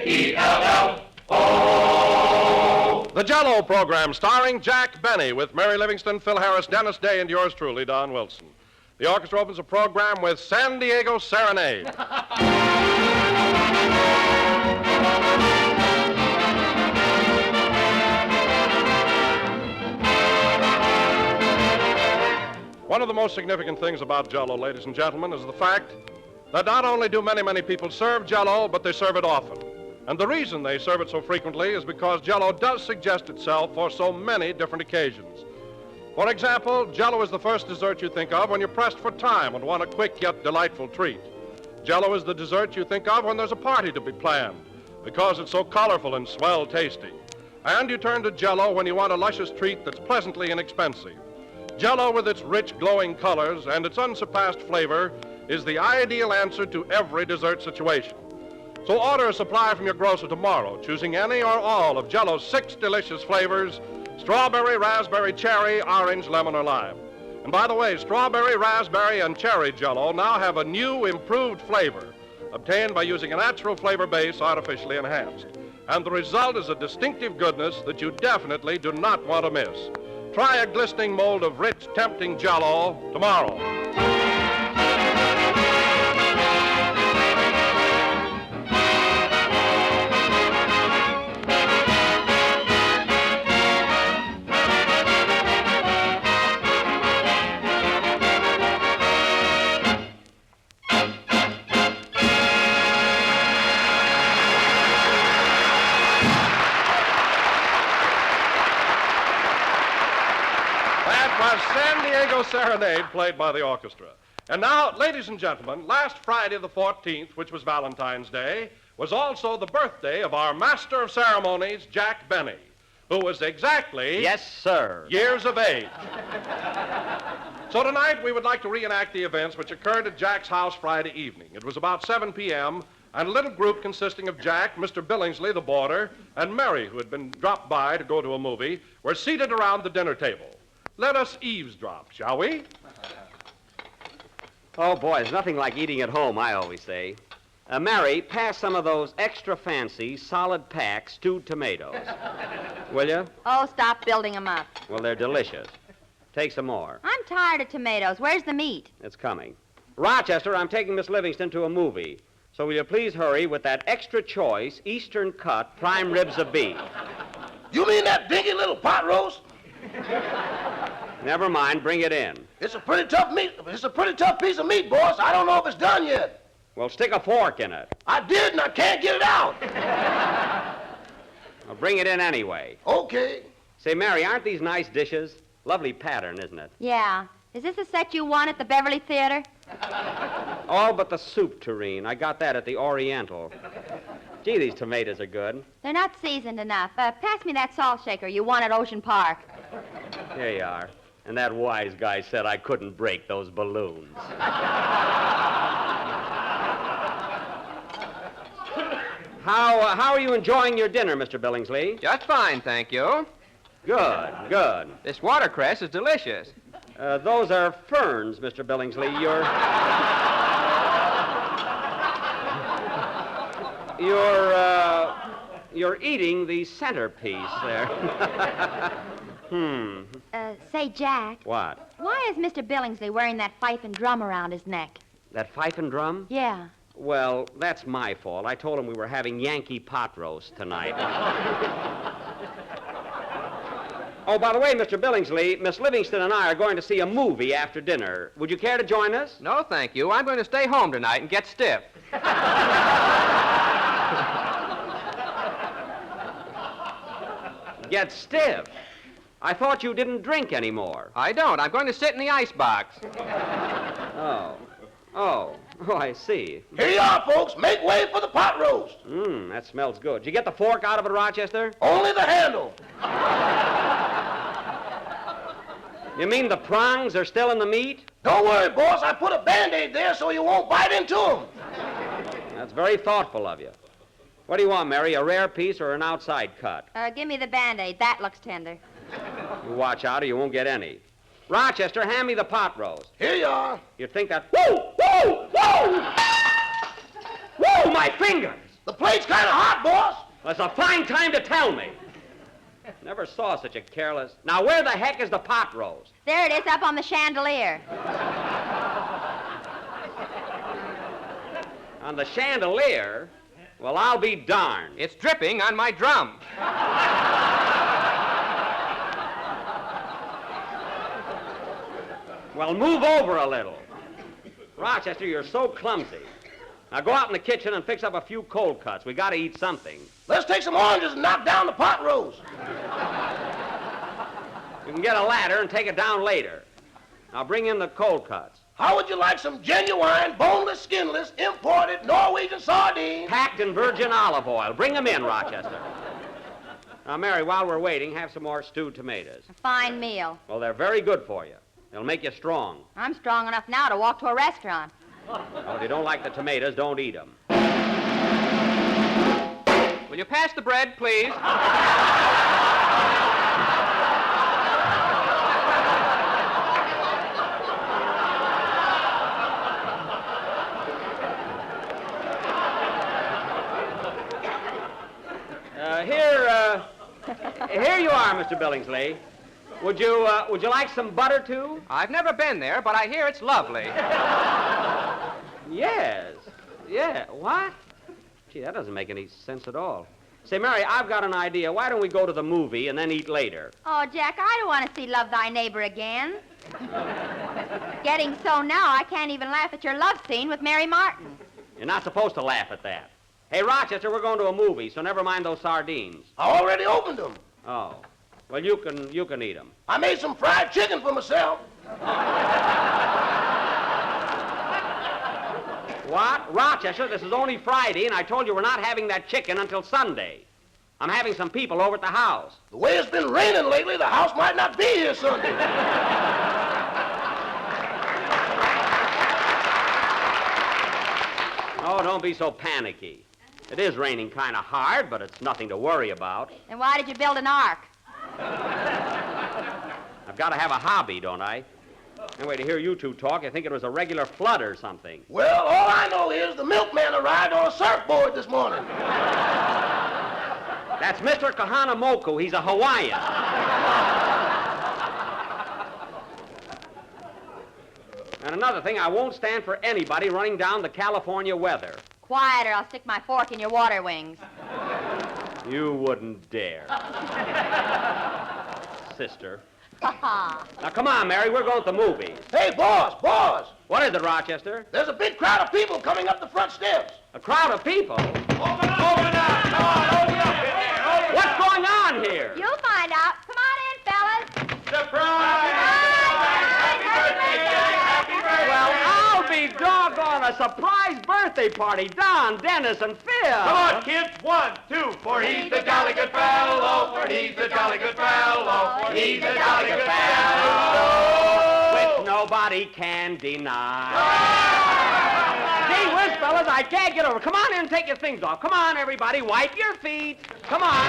J-E-L-L-O. The Jell-O program starring Jack Benny with Mary Livingston, Phil Harris, Dennis Day, and yours truly, Don Wilson. The orchestra opens the program with San Diego Serenade. One of the most significant things about Jell-O, ladies and gentlemen, is the fact that not only do many, many people serve Jell-O, but they serve it often. And the reason they serve it so frequently is because Jell-O does suggest itself for so many different occasions. For example, Jell-O is the first dessert you think of when you're pressed for time and want a quick yet delightful treat. Jell-O is the dessert you think of when there's a party to be planned, because it's so colorful and swell tasty. And you turn to Jell-O when you want a luscious treat that's pleasantly inexpensive. Jell-O, with its rich, glowing colors and its unsurpassed flavor, is the ideal answer to every dessert situation. So order a supply from your grocer tomorrow, choosing any or all of Jell-O's 6 delicious flavors: strawberry, raspberry, cherry, orange, lemon, or lime. And by the way, strawberry, raspberry, and cherry Jell-O now have a new, improved flavor, obtained by using a natural flavor base artificially enhanced. And the result is a distinctive goodness that you definitely do not want to miss. Try a glistening mold of rich, tempting Jell-O tomorrow. San Diego Serenade, played by the orchestra. And now, ladies and gentlemen, last Friday the 14th, which was Valentine's Day, was also the birthday of our master of ceremonies, Jack Benny, who was exactly... Yes, sir. ...years of age. So tonight we would like to reenact the events which occurred at Jack's house Friday evening. It was about 7 p.m., and a little group consisting of Jack, Mr. Billingsley, the boarder, and Mary, who had been dropped by to go to a movie, were seated around the dinner table. Let us eavesdrop, shall we? Oh, boy, there's nothing like eating at home, I always say. Mary, pass some of those extra fancy, solid pack stewed tomatoes. Will you? Oh, stop building them up. Well, they're delicious. Take some more. I'm tired of tomatoes. Where's the meat? It's coming. Rochester, I'm taking Miss Livingston to a movie. So will you please hurry with that extra choice, Eastern cut, prime ribs of beef? You mean that dinky little pot roast? Never mind, bring it in. It's a pretty tough meat. It's a pretty tough piece of meat, boss. I don't know if it's done yet. Well, stick a fork in it. I did, and I can't get it out. Well, bring it in anyway. Okay. Say, Mary, aren't these nice dishes? Lovely pattern, isn't it? Yeah. Is this the set you won at the Beverly Theater? All but the soup tureen. I got that at the Oriental. Gee, these tomatoes are good. They're not seasoned enough. Pass me that salt shaker you won at Ocean Park. Here you are. And that wise guy said I couldn't break those balloons. How are you enjoying your dinner, Mr. Billingsley? Just fine, thank you. Good, good. This watercress is delicious. Those are ferns, Mr. Billingsley. You're eating the centerpiece there. Say, Jack. What? Why is Mr. Billingsley wearing that fife and drum around his neck? That fife and drum? Yeah. Well, that's my fault. I told him we were having Yankee pot roast tonight. Oh, by the way, Mr. Billingsley, Miss Livingston and I are going to see a movie after dinner. Would you care to join us? No, thank you. I'm going to stay home tonight and get stiff. Get stiff? I thought you didn't drink anymore. I don't. I'm going to sit in the icebox. Oh, I see. Here you are, folks. Make way for the pot roast. That smells good. Did you get the fork out of it, Rochester? Only the handle. You mean the prongs are still in the meat? Don't worry, boss. I put a Band-Aid there so you won't bite into them. That's very thoughtful of you. What do you want, Mary, a rare piece or an outside cut? Give me the Band-Aid. That looks tender. You watch out or you won't get any. Rochester, hand me the pot roast. Here you are. You'd think that... Whoa! Whoa! Whoa! Whoa, my fingers! The plate's kind of hot, boss. Well, it's a fine time to tell me. Never saw such a careless... Now, where the heck is the pot roast? There it is, up on the chandelier. On the chandelier? Well, I'll be darned. It's dripping on my drum. Well, move over a little. Rochester, you're so clumsy. Now go out in the kitchen and fix up a few cold cuts. We gotta eat something. Let's take some oranges and knock down the pot roast. You can get a ladder and take it down later. Now bring in the cold cuts. How would you like some genuine, boneless, skinless, imported Norwegian sardines? Packed in virgin olive oil. Bring them in, Rochester. Now, Mary, while we're waiting, have some more stewed tomatoes. A fine meal. Well, they're very good for you. They'll make you strong. I'm strong enough now to walk to a restaurant. Well, if you don't like the tomatoes, don't eat them. Will you pass the bread, please? Here you are, Mr. Billingsley. Would you like some butter, too? I've never been there, but I hear it's lovely. Yes. Yeah. What? Gee, that doesn't make any sense at all. Say, Mary, I've got an idea. Why don't we go to the movie and then eat later? Oh, Jack, I don't want to see Love Thy Neighbor again. Getting so now, I can't even laugh at your love scene with Mary Martin. You're not supposed to laugh at that. Hey, Rochester, we're going to a movie, so never mind those sardines. I already opened them. Oh. Well, you can eat them. I made some fried chicken for myself. What? Rochester, this is only Friday, and I told you we're not having that chicken until Sunday. I'm having some people over at the house. The way it's been raining lately, the house might not be here Sunday. Oh, don't be so panicky. It is raining kind of hard, but it's nothing to worry about. Then why did you build an ark? I've got to have a hobby, don't I? Anyway, to hear you two talk, I think it was a regular flood or something. Well, all I know is the milkman arrived on a surfboard this morning. That's Mr. Kahanamoku. He's a Hawaiian. And another thing, I won't stand for anybody running down the California weather. Quiet, or I'll stick my fork in your water wings. You wouldn't dare. Sister. Ha ha. Now, come on, Mary. We're going to the movies. Hey, boss. What is it, Rochester? There's a big crowd of people coming up the front steps. A crowd of people? Open up! Come on, open up in there! What's going on here? You'll find out. Come on in, fellas. Surprise! Well, I'll be doggone, a surprise birthday party. Don, Dennis, and Phil. Come on, kids. 1, 2, for he's the jolly good fellow, for he's the jolly good fellow, for he's the jolly good fellow. Which nobody can deny. Gee whiz, fellas, I can't get over. Come on in and take your things off. Come on, everybody, wipe your feet. Come on.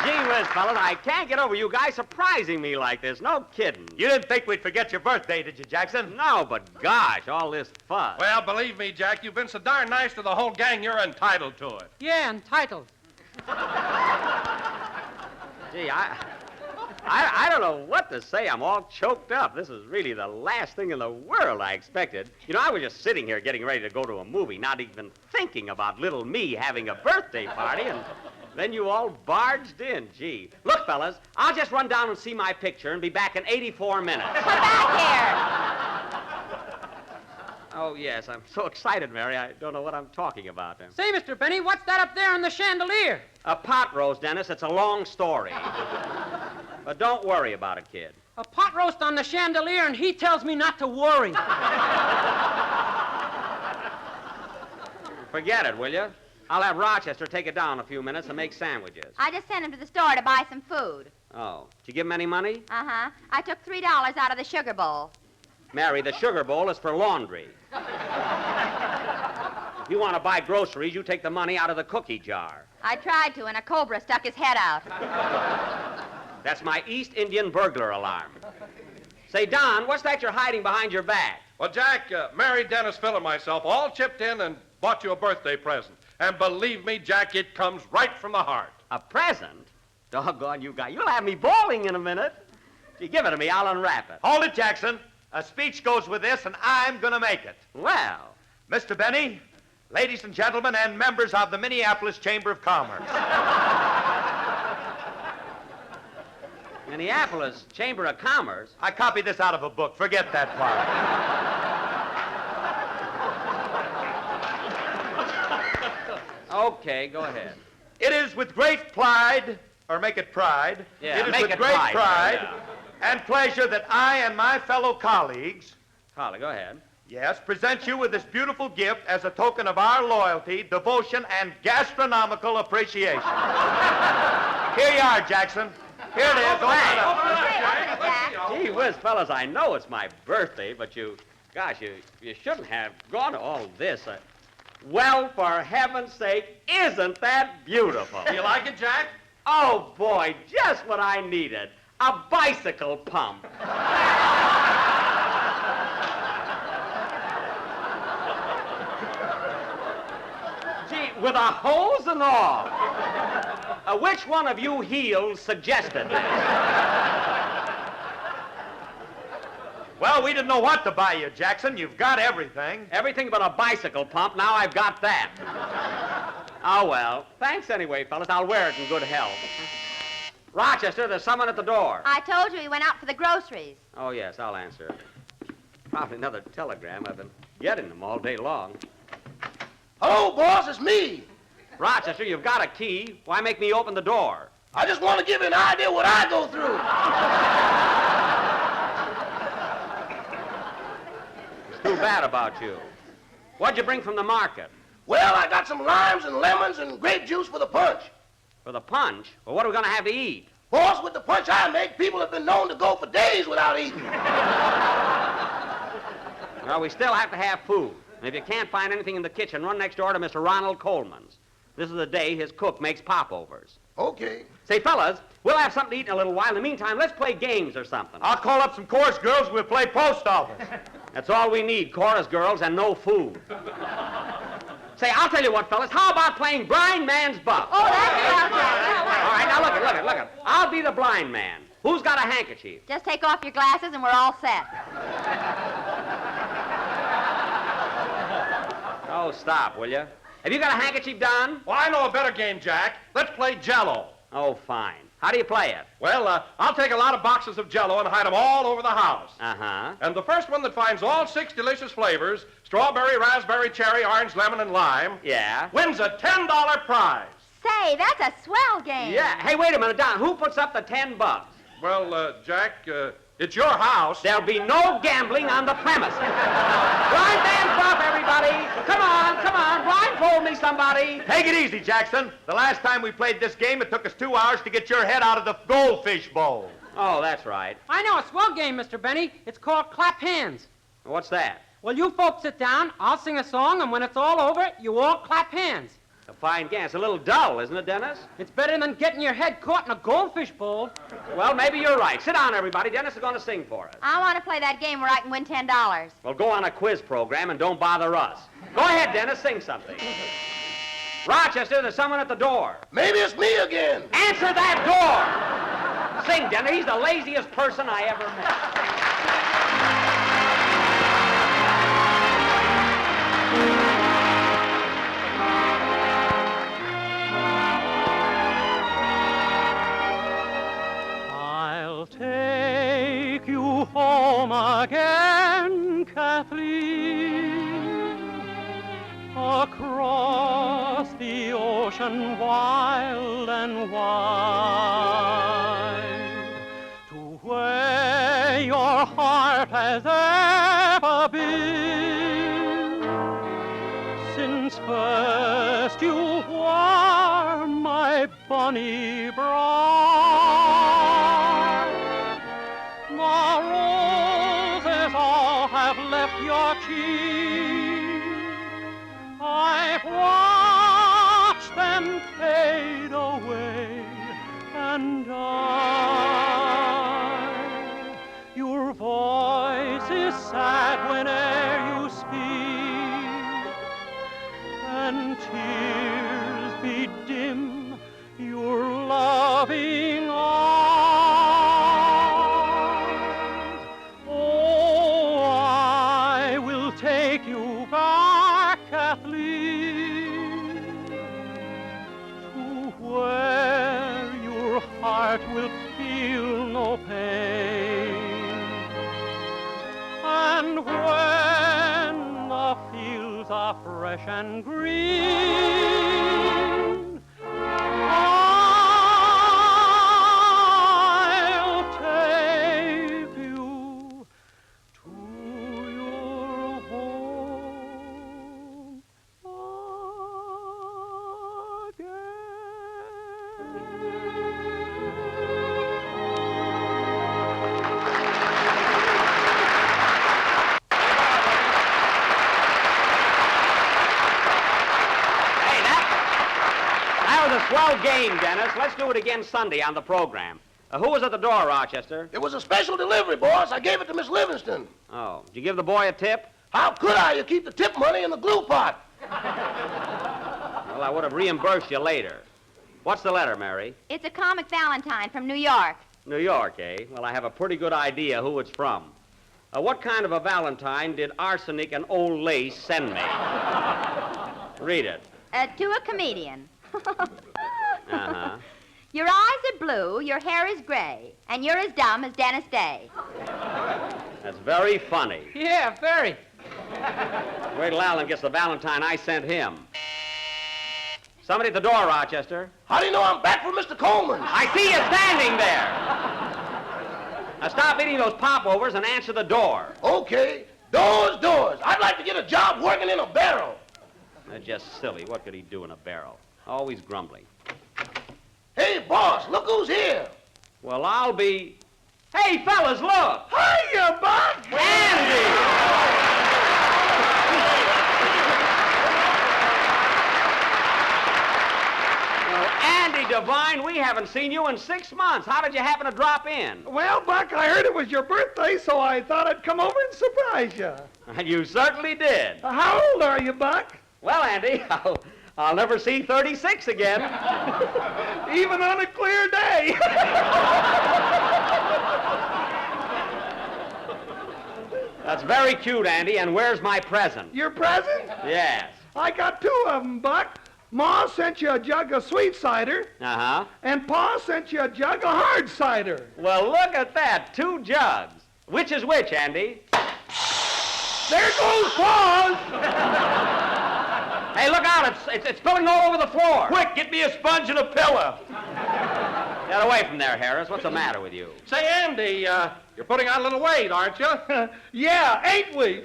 Gee whiz, fellas, I can't get over you guys surprising me like this. No kidding. You didn't think we'd forget your birthday, did you, Jackson? No, but gosh, all this fuss. Well, believe me, Jack, you've been so darn nice to the whole gang, you're entitled to it. Yeah, entitled. Gee, I don't know what to say. I'm all choked up. This is really the last thing in the world I expected. You know, I was just sitting here getting ready to go to a movie, not even thinking about little me having a birthday party, and then you all barged in. Gee. Look, fellas, I'll just run down and see my picture and be back in 84 minutes. We're back here. Oh, yes, I'm so excited, Mary, I don't know what I'm talking about. Say, Mr. Benny, what's that up there on the chandelier? A pot roast, Dennis. It's a long story. But don't worry about it, kid. A pot roast on the chandelier, and he tells me not to worry. Forget it, will you? I'll have Rochester take it down a few minutes and make sandwiches. I just sent him to the store to buy some food. Oh. Did you give him any money? Uh-huh. I took $3 out of the sugar bowl. Mary, the sugar bowl is for laundry. If you want to buy groceries, you take the money out of the cookie jar. I tried to, and a cobra stuck his head out. That's my East Indian burglar alarm. Say, Don, what's that you're hiding behind your back? Well, Jack, Mary, Dennis, Phil, and myself all chipped in and bought you a birthday present. And believe me, Jack, it comes right from the heart. A present? Doggone you guys. You'll have me bawling in a minute. If you give it to me, I'll unwrap it. Hold it, Jackson. A speech goes with this, and I'm going to make it. Well, Mr. Benny, ladies and gentlemen, and members of the Minneapolis Chamber of Commerce. Minneapolis Chamber of Commerce. I copied this out of a book. Forget that part. Okay, go ahead. It is with great pride, or make it pride. Yeah, it is make with it great pride, yeah. and pleasure that I and my fellow colleagues, Holly, go ahead. yes, present you with this beautiful gift as a token of our loyalty, devotion, and gastronomical appreciation. Here you are, Jackson. Here it is. Open it up. Hey, open it, Jack. Gee whiz, fellas, I know it's my birthday, but you shouldn't have gone to all this. Well, for heaven's sake, isn't that beautiful? Do you like it, Jack? Oh, boy, just what I needed. A bicycle pump. Gee, with a hose and all. Which one of you heels suggested this? Well, we didn't know what to buy you, Jackson. You've got everything. Everything but a bicycle pump. Now I've got that. Oh, well. Thanks anyway, fellas. I'll wear it in good health. Rochester, there's someone at the door. I told you he went out for the groceries. Oh, yes, I'll answer. Probably another telegram. I've been getting them all day long. Hello, boss, it's me. Rochester, you've got a key. Why make me open the door? I just want to give you an idea what I go through. It's too bad about you. What'd you bring from the market? Well, I got some limes and lemons and grape juice for the punch. For the punch? Well, what are we going to have to eat? Boss, with the punch I make, people have been known to go for days without eating. Well, we still have to have food. And if you can't find anything in the kitchen, run next door to Mr. Ronald Coleman's. This is the day his cook makes popovers. Okay. Say, fellas, we'll have something to eat in a little while. In the meantime, let's play games or something. I'll call up some chorus girls. We'll play post office. That's all we need, chorus girls and no food. Say, I'll tell you what, fellas. How about playing blind man's buff? Oh, that's All right, now look it. I'll be the blind man. Who's got a handkerchief? Just take off your glasses and we're all set. Oh, stop, will you? Have you got a handkerchief, Don? Well, I know a better game, Jack. Let's play Jell-O. Oh, fine. How do you play it? Well, I'll take a lot of boxes of Jell-O and hide them all over the house. Uh-huh. And the first one that finds all 6 delicious flavors, strawberry, raspberry, cherry, orange, lemon, and lime, Yeah? wins a $10 prize. Say, that's a swell game. Yeah. Hey, wait a minute, Don. Who puts up the $10? Well, Jack, it's your house. There'll be no gambling on the premise. Blind man's buff, everybody. Come on. Blindfold me, somebody. Take it easy, Jackson. The last time we played this game, it took us 2 hours to get your head out of the goldfish bowl. Oh, that's right. I know a swell game, Mr. Benny. It's called Clap Hands. What's that? Well, you folks sit down, I'll sing a song, and when it's all over, you all clap hands. A fine game. It's a little dull, isn't it, Dennis? It's better than getting your head caught in a goldfish bowl. Well, maybe you're right. Sit down, everybody. Dennis is going to sing for us. I want to play that game where I can win $10. Well, go on a quiz program and don't bother us. Go ahead, Dennis. Sing something. Rochester, there's someone at the door. Maybe it's me again. Answer that door! Sing, Dennis. He's the laziest person I ever met. I'll take you home again, Kathleen, across the ocean wild and wide, to where your heart has ever been, since first you were my bonny bride. The roses all have left your cheek. I've watched them fade away and die. Your voice is sad whene'er you speak, and tears bedim your loving eyes. Oh, I will take you back, Kathleen, to where your heart will feel no pain, and when the fields are fresh and green, I'll take you to your home Hey, that was a swell game, Dennis. Let's do it again Sunday on the program. Who was at the door, Rochester? It was a special delivery, boss. I gave it to Miss Livingston. Oh, did you give the boy a tip? How could I? You keep the tip money in the glue pot. Well, I would have reimbursed you later. What's the letter, Mary? It's a comic Valentine from New York. New York, eh? Well, I have a pretty good idea who it's from. What kind of a Valentine did Arsenic and Old Lace send me? Read it. To a comedian. Uh-huh. Your eyes are blue, your hair is gray, and you're as dumb as Dennis Day. That's very funny. Yeah, very. Wait till Alan gets the Valentine I sent him. Somebody at the door, Rochester. How do you know I'm back from Mr. Coleman's? I see you standing there. Now stop eating those popovers and answer the door. Okay. Doors, doors. I'd like to get a job working in a barrel. That's just silly. What could he do in a barrel? Always grumbling. Hey, boss, look who's here. Well, I'll be... Hey, fellas, look! Hiya, Buck. Andy! Well, Andy Devine, we haven't seen you in 6 months. How did you happen to drop in? Well, Buck, I heard it was your birthday, so I thought I'd come over and surprise you. You certainly did. How old are you, Buck? Well, Andy, I'll never see 36 again. Even on a clear day. That's very cute, Andy, and where's my present? Your present? Yes. I got 2 of them, Buck. Ma sent you a jug of sweet cider, Uh-huh. and Pa sent you a jug of hard cider. Well, look at that, 2 jugs. Which is which, Andy? There goes Pa's! Hey, look out, it's spilling all over the floor. Quick, get me a sponge and a pillow. Get away from there, Harris. What's the matter with you? Say, Andy, you're putting on a little weight, aren't you? Yeah, ain't we?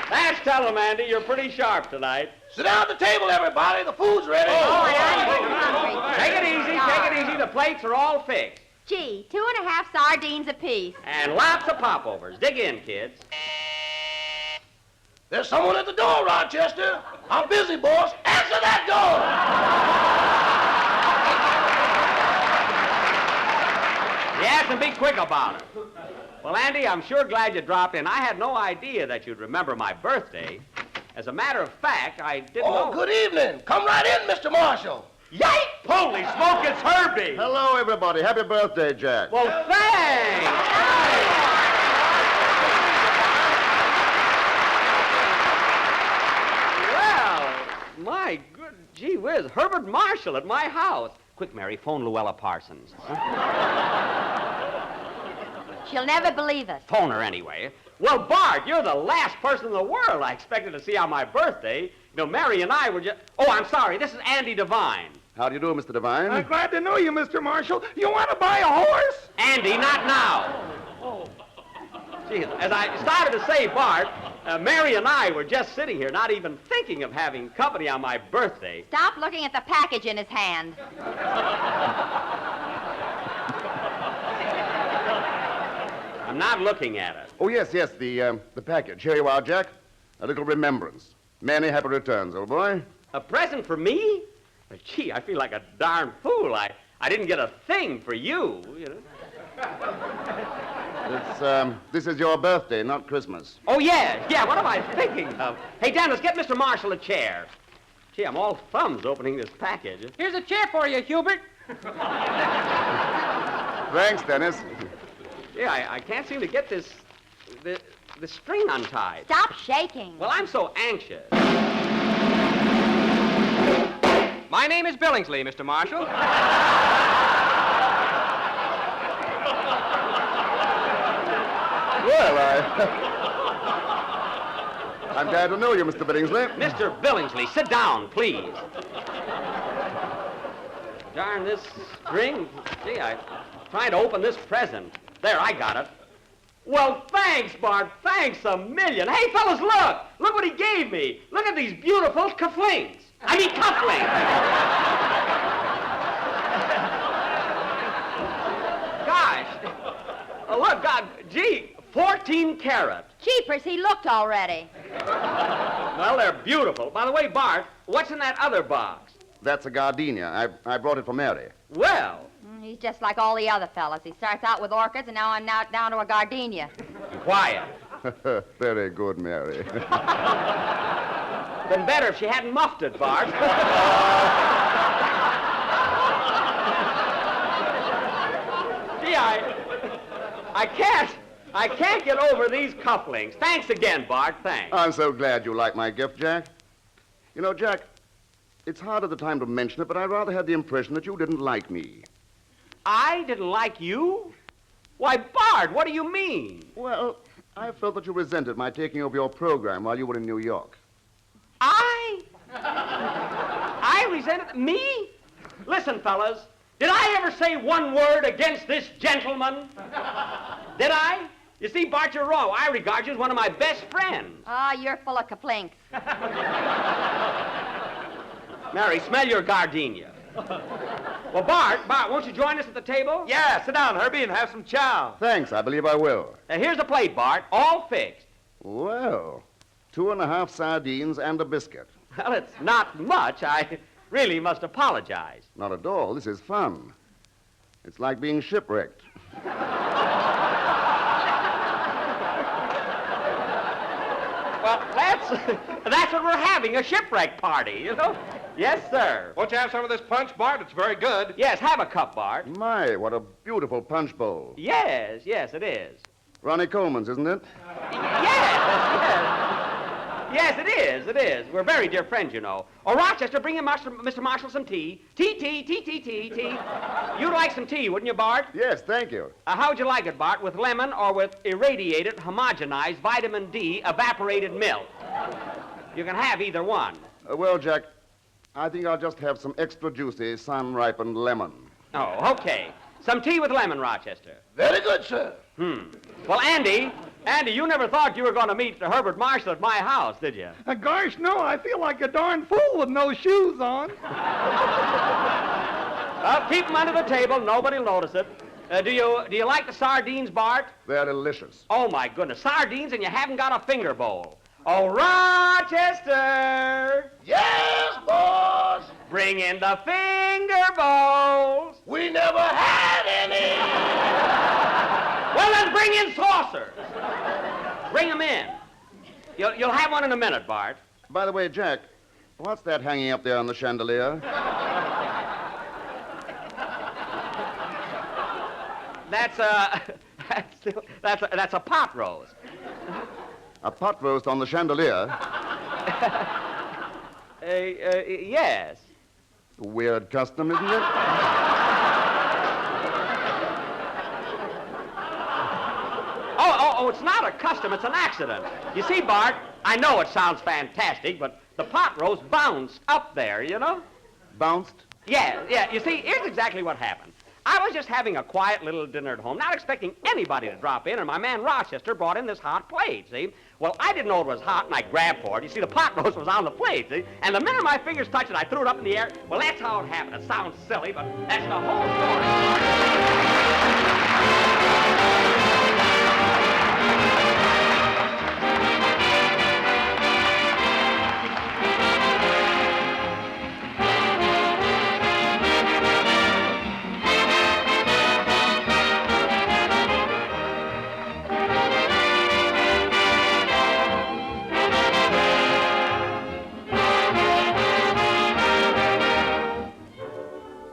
That's tell him, Andy. You're pretty sharp tonight. Sit down at the table, everybody. The food's ready. Oh, yeah. Take it easy, take it easy. The plates are all fixed. Gee, 2.5 sardines apiece. And lots of popovers. Dig in, kids. There's someone at the door, Rochester. I'm busy, boss. Answer that door! Yes, and be quick about it. Well, Andy, I'm sure glad you dropped in. I had no idea that you'd remember my birthday. As a matter of fact, I didn't know... Oh, good evening. Come right in, Mr. Marshall. Yike! Holy smoke, it's Herbie! Hello, everybody. Happy birthday, Jack. Well, thanks! Well, my good gee whiz, Herbert Marshall at my house. Quick, Mary, phone Luella Parsons. She'll never believe us. Phone her anyway. Well, Bart, you're the last person in the world I expected to see on my birthday. You know, Mary and I were just... Oh, I'm sorry. This is Andy Devine. How do you do, Mr. Devine? I'm glad to know you, Mr. Marshall. You want to buy a horse? Andy, not now. Oh. Gee, as I started to say, Bart, Mary and I were just sitting here, not even thinking of having company on my birthday. Stop looking at the package in his hand. I'm not looking at it. Oh, yes, the package. Here you are, Jack. A little remembrance. Many happy returns, old boy. A present for me? Gee, I feel like a darn fool. I didn't get a thing for you, you know. This is your birthday, not Christmas. Oh, yeah, what am I thinking of? Hey, Dennis, get Mr. Marshall a chair. Gee, I'm all thumbs opening this package. Here's a chair for you, Hubert. Thanks, Dennis. Yeah, I can't seem to get the string untied. Stop shaking. Well, I'm so anxious. My name is Billingsley, Mr. Marshall. Well, I'm glad to know you, Mr. Billingsley. Mr. Billingsley, sit down, please. Darn this string. Gee, I'm trying to open this present. There, I got it. Well, thanks, Bart. Thanks a million. Hey, fellas, look. Look what he gave me. Look at these beautiful cufflinks. I mean, cufflinks. Gosh. Oh, look, God, gee, 14 karat. Jeepers, he looked already. Well, they're beautiful. By the way, Bart, what's in that other box? That's a gardenia. I brought it for Mary. Well, He's just like all the other fellas. He starts out with orchids, and now I'm now down to a gardenia. quiet. Very good, Mary. Been better if she hadn't muffed it, Bart. Gee, I can't get over these cufflinks. Thanks again, Bart. Thanks. I'm so glad you like my gift, Jack. You know, Jack, it's hard at the time to mention it, but I rather had the impression that you didn't like me. I didn't like you? Why, Bart, what do you mean? Well, I felt that you resented my taking over your program while you were in New York. I resented me? Listen, fellas, did I ever say one word against this gentleman? Did I? You see, Bart, you're wrong. I regard you as one of my best friends. Ah, you're full of kaplinks. Mary, smell your gardenia. Well, Bart, won't you join us at the table? Yeah, sit down, Herbie, and have some chow. Thanks, I believe I will. Here's the plate, Bart, all fixed. Well, 2.5 sardines and a biscuit. Well, it's not much. I really must apologize. Not at all. This is fun. It's like being shipwrecked. Well, that's what we're having, a shipwreck party, you know? Yes, sir. Won't you have some of this punch, Bart? It's very good. Yes, have a cup, Bart. My, what a beautiful punch bowl. Yes, it is. Ronnie Coleman's, isn't it? Yes, it is. We're very dear friends, you know. Oh, Rochester, bring in Mr. Marshall some tea. Tea. You'd like some tea, wouldn't you, Bart? Yes, thank you. How would you like it, Bart? With lemon or with irradiated, homogenized vitamin D evaporated milk? You can have either one. Well, Jack, I think I'll just have some extra juicy, sun-ripened lemon. Oh, okay. Some tea with lemon, Rochester. Very good, sir. Well, Andy, you never thought you were going to meet Herbert Marshall at my house, did you? Gosh, no, I feel like a darn fool with no shoes on. Well, keep them under the table. Nobody'll notice it. Do you like the sardines, Bart? They're delicious. Oh, my goodness. Sardines and you haven't got a finger bowl. Oh, Rochester, Yes, boss. bring in the finger bowls. We never had any. Well, then bring in saucers. Bring them in. You'll have one in a minute, Bart. By the way, Jack, what's that hanging up there on the chandelier? That's a pot roast. A pot roast on the chandelier? Yes. Weird custom, isn't it? Oh, it's not a custom, it's an accident. You see, Bart, I know it sounds fantastic, but the pot roast bounced up there, you know? Bounced? Yeah. You see, here's exactly what happened. I was just having a quiet little dinner at home, not expecting anybody to drop in, and my man Rochester brought in this hot plate, see? Well, I didn't know it was hot, and I grabbed for it. You see, the pot roast was on the plate, see? And the minute my fingers touched it, I threw it up in the air. Well, that's how it happened. It sounds silly, but that's the whole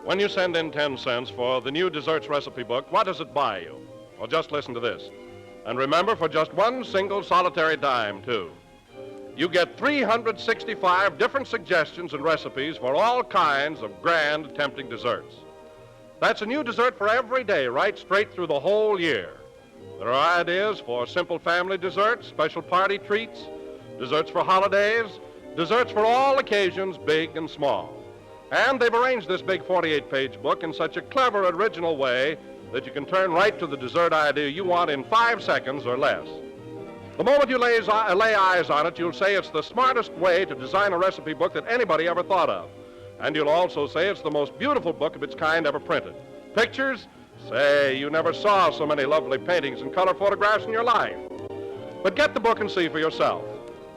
When you send in 10 cents for the new desserts recipe book, what does it buy you? Well, just listen to this. And remember, for just one single solitary dime, too, you get 365 different suggestions and recipes for all kinds of grand, tempting desserts. That's a new dessert for every day, right straight through the whole year. There are ideas for simple family desserts, special party treats, desserts for holidays, desserts for all occasions, big and small. And they've arranged this big 48-page book in such a clever, original way that you can turn right to the dessert idea you want in 5 seconds or less. The moment you lay eyes on it, you'll say it's the smartest way to design a recipe book that anybody ever thought of. And you'll also say it's the most beautiful book of its kind ever printed. Pictures? Say, you never saw so many lovely paintings and color photographs in your life. But get the book and see for yourself.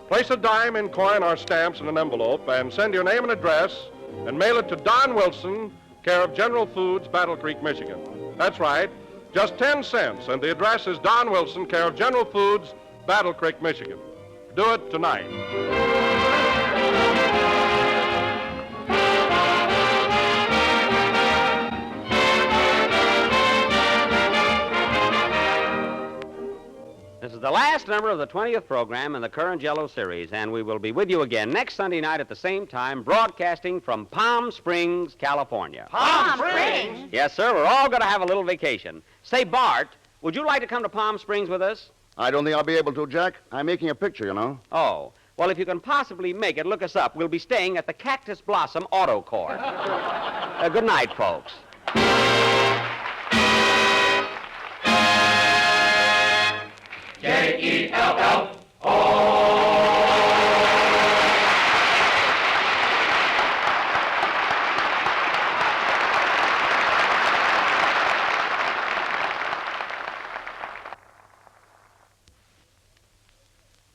Place a dime in coin or stamps in an envelope and send your name and address and mail it to Don Wilson, care of General Foods, Battle Creek, Michigan. That's right, just 10 cents, and the address is Don Wilson, care of General Foods, Battle Creek, Michigan. Do it tonight. This is the last number of the 20th program in the current Jell-O series, and we will be with you again next Sunday night at the same time, broadcasting from Palm Springs, California. Palm Springs? Yes, sir. We're all going to have a little vacation. Say, Bart, would you like to come to Palm Springs with us? I don't think I'll be able to, Jack. I'm making a picture, you know. Oh. Well, if you can possibly make it, look us up. We'll be staying at the Cactus Blossom Auto Court. Good night, folks.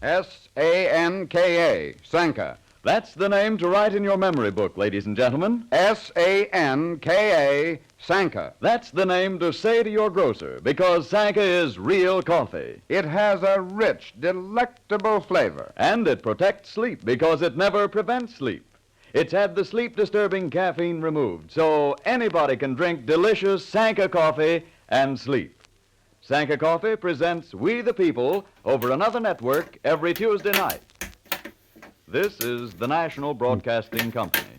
S-A-N-K-A, Sanka. That's the name to write in your memory book, ladies and gentlemen. S-A-N-K-A, Sanka. That's the name to say to your grocer, because Sanka is real coffee. It has a rich, delectable flavor. And it protects sleep, because it never prevents sleep. It's had the sleep-disturbing caffeine removed, so anybody can drink delicious Sanka coffee and sleep. Sanka Coffee presents We the People over another network every Tuesday night. This is the National Broadcasting Company.